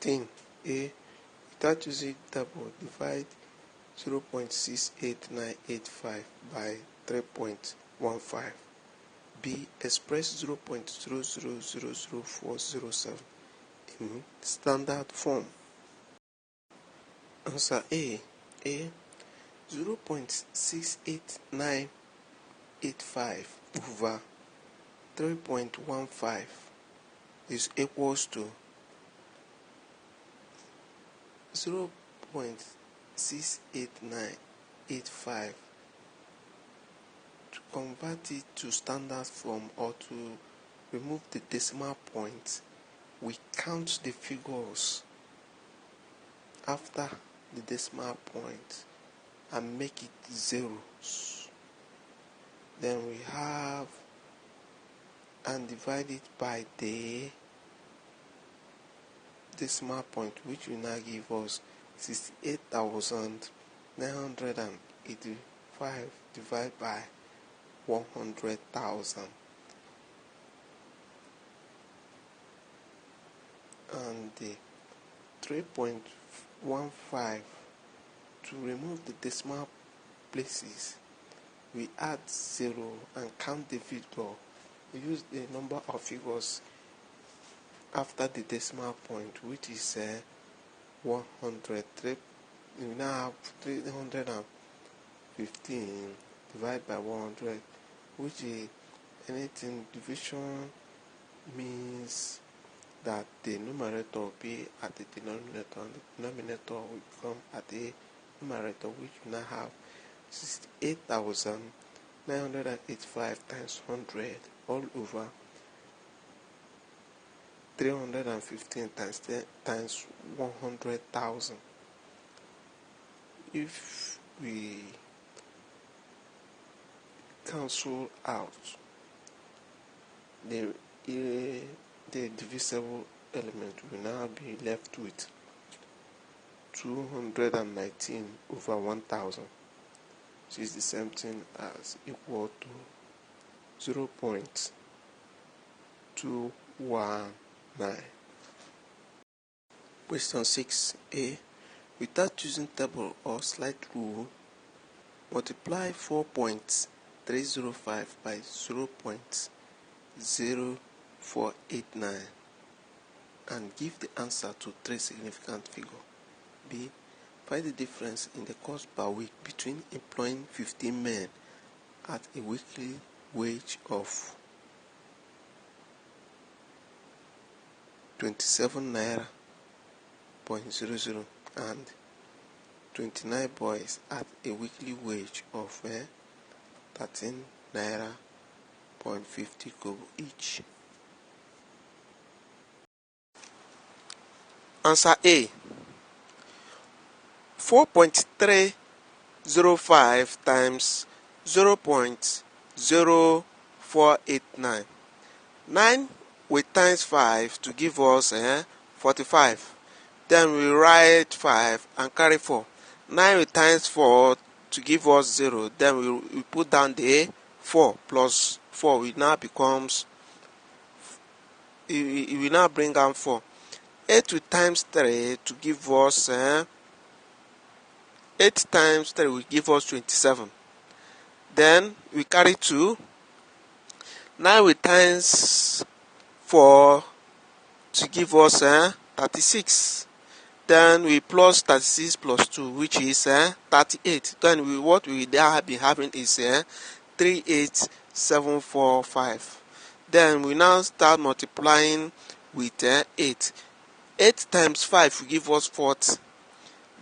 15. A. Without using double, divide 0.68985 by 3.15. B. Express 0.00000407 in standard form. Answer A. 0.68985 over 3.15 is equals to 0.68985. To convert it to standard form or to remove the decimal point, we count the figures after the decimal point and make it zeros. Then we have and divide it by the decimal point, which will now give us 68,985 divided by 100,000. And the 3.15, to remove the decimal places, we add 0 and count the figure. We use the number of figures after the decimal point, which is 100. We now have 315 divided by 100, which is anything. Division means that the numerator will be at the denominator and the denominator will come at the numerator, which we now have 68,985 times 100 all over 315 times 10 times 100,000. If we cancel out the divisible element, will now be left with 219 over 1000, which is the same thing as equal to 0.219. Question 6a. Without using table or slide rule, multiply 4.305 by 0.0489 and give the answer to three significant figures. B. Find the difference in the cost per week between employing 15 men at a weekly wage of 27 naira 0.00 and 29 boys at a weekly wage of 13 naira 0.50 kobo each. Answer A. 4.305 times 0.0489. 9 with times 5 to give us 45. Then we write 5 and carry 4. 9 with times 4 to give us 0. Then we put down the 4 plus 4. It now becomes, it will now bring down 4. 8 with times 3 to give us 8 times 3 will give us 27. Then we carry 2. 9 with times 4 to give us 36. Then we plus 36 plus 2, which is 38. Then what we have been having is 38745. Then we now start multiplying with 8. 8 times 5 will give us 40.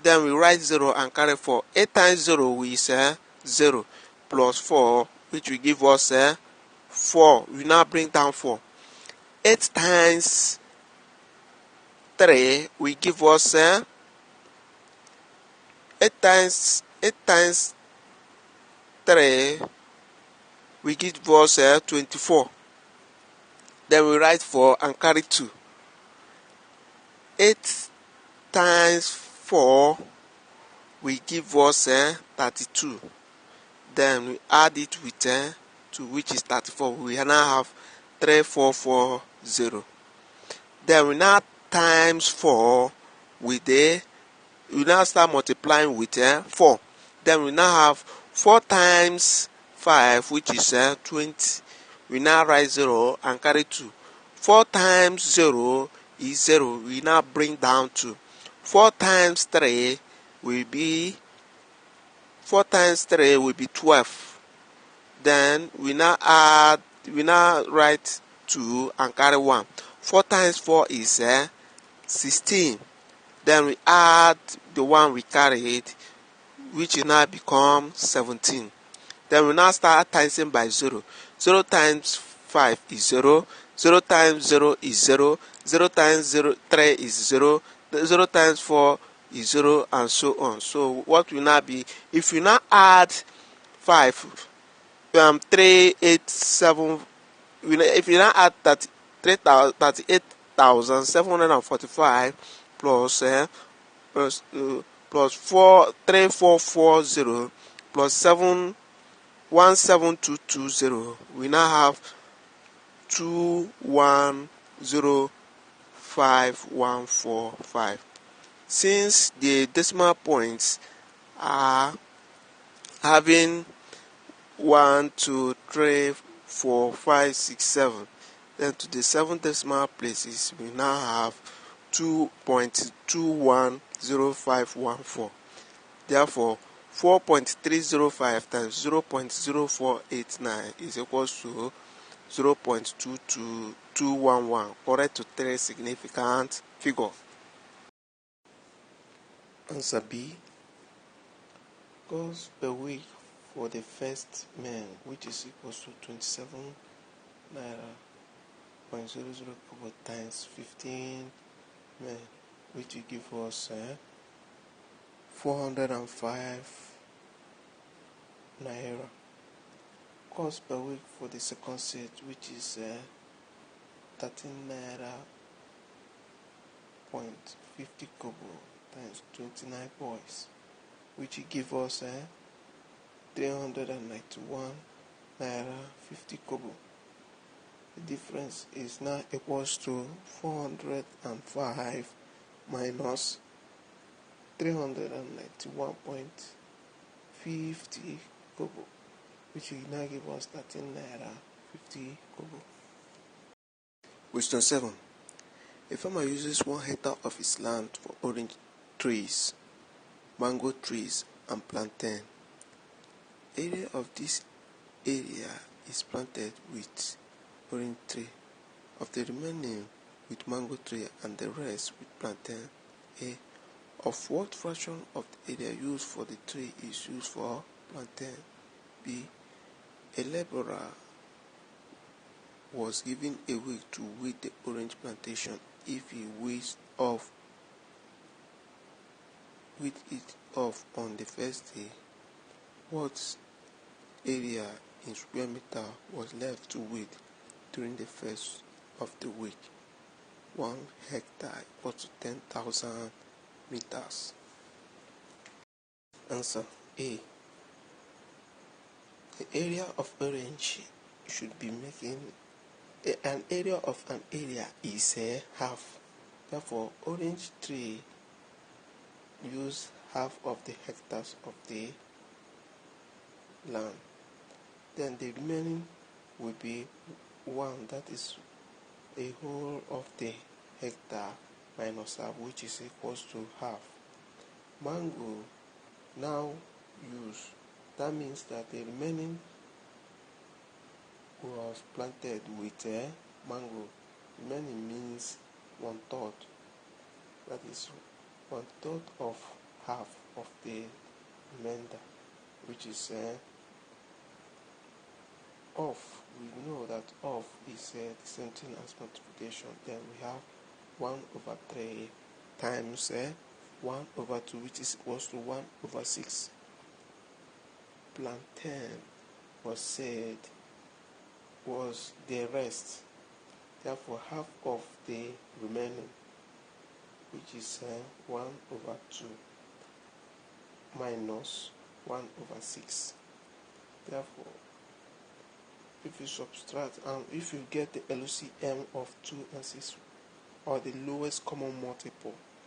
Then we write 0 and carry 4. 8 times 0 is 0 plus 4, which will give us 4. We now bring down 4. 8 times 3 will give us 8 times 3 will give us 24. Then we write 4 and carry 2. 8 times 4 will give us 32. Then we add it with 2, which is 34. We now have 3440. Then we now times 4 with we now start multiplying with 4. Then we now have 4 times 5, which is 20. We now write 0 and carry 2. 4 times 0 is 0. We now bring down 2. 4 times 3 will be 12. Then we now write 2 and carry 1. 4 times 4 is 16. Then we add the one we carried, which will now become 17. Then we now start timesing by 0. 0 times 5 is 0. 0 times 0 is 0. 0 times 3 is 0. 0 times 4 is 0, and so on. So what will now be, if you now add 5, 3, 8, 7, if you now add 38,745 plus 4, 3440 plus 17220, we now have 2105145. Since the decimal points are having 1, 2, 3, 4, 5, 6, 7, then to the 7 decimal places we now have 2.210514. Therefore 4.305 times 0.0489 is equals to 0.22211, correct to 3 significant figure. Answer B. Cost per week for the first man, which is equals to 27 naira 0.00 kobo times 15 men, which will give us 405 naira. Cost per week for the second set, which is 13 naira 0.50 kobo times 29 boys, which will give us 391 naira 50 kobo. The difference is now equals to 405 minus 391.50 kobo, which will now give us 13 naira 50 kobo. Question 7. A farmer uses 1 hectare of his land for orange trees, mango trees, and plantain. Area of this area is planted with orange tree, of the remaining with mango tree, and the rest with plantain. A. Of what fraction of the area used for the tree is used for plantain? B. A laborer was given a week to weed the orange plantation. If he weeds it off on the first day, what area in square meter was left to weed during the first of the week? 1 hectare equals to 10,000 meters. Answer A. The area of orange should be making an area of an area is half. Therefore, orange tree use half of the hectares of the land. Then the remaining will be 1, that is a whole of the hectare minus half, which is equals to half. Mango now use, that means that the remaining was planted with mango. Remaining means 1/3. That is 1/3 of half of the remainder, which is off. We know that off is the same thing as multiplication. Then we have 1/3 times 1/2, which is equals to 1/6. Plantain was said was the rest. Therefore, half of the remaining, which is 1/2 minus 1/6. Therefore, if you subtract and if you get the LCM of 2 and 6, or the lowest common multiple.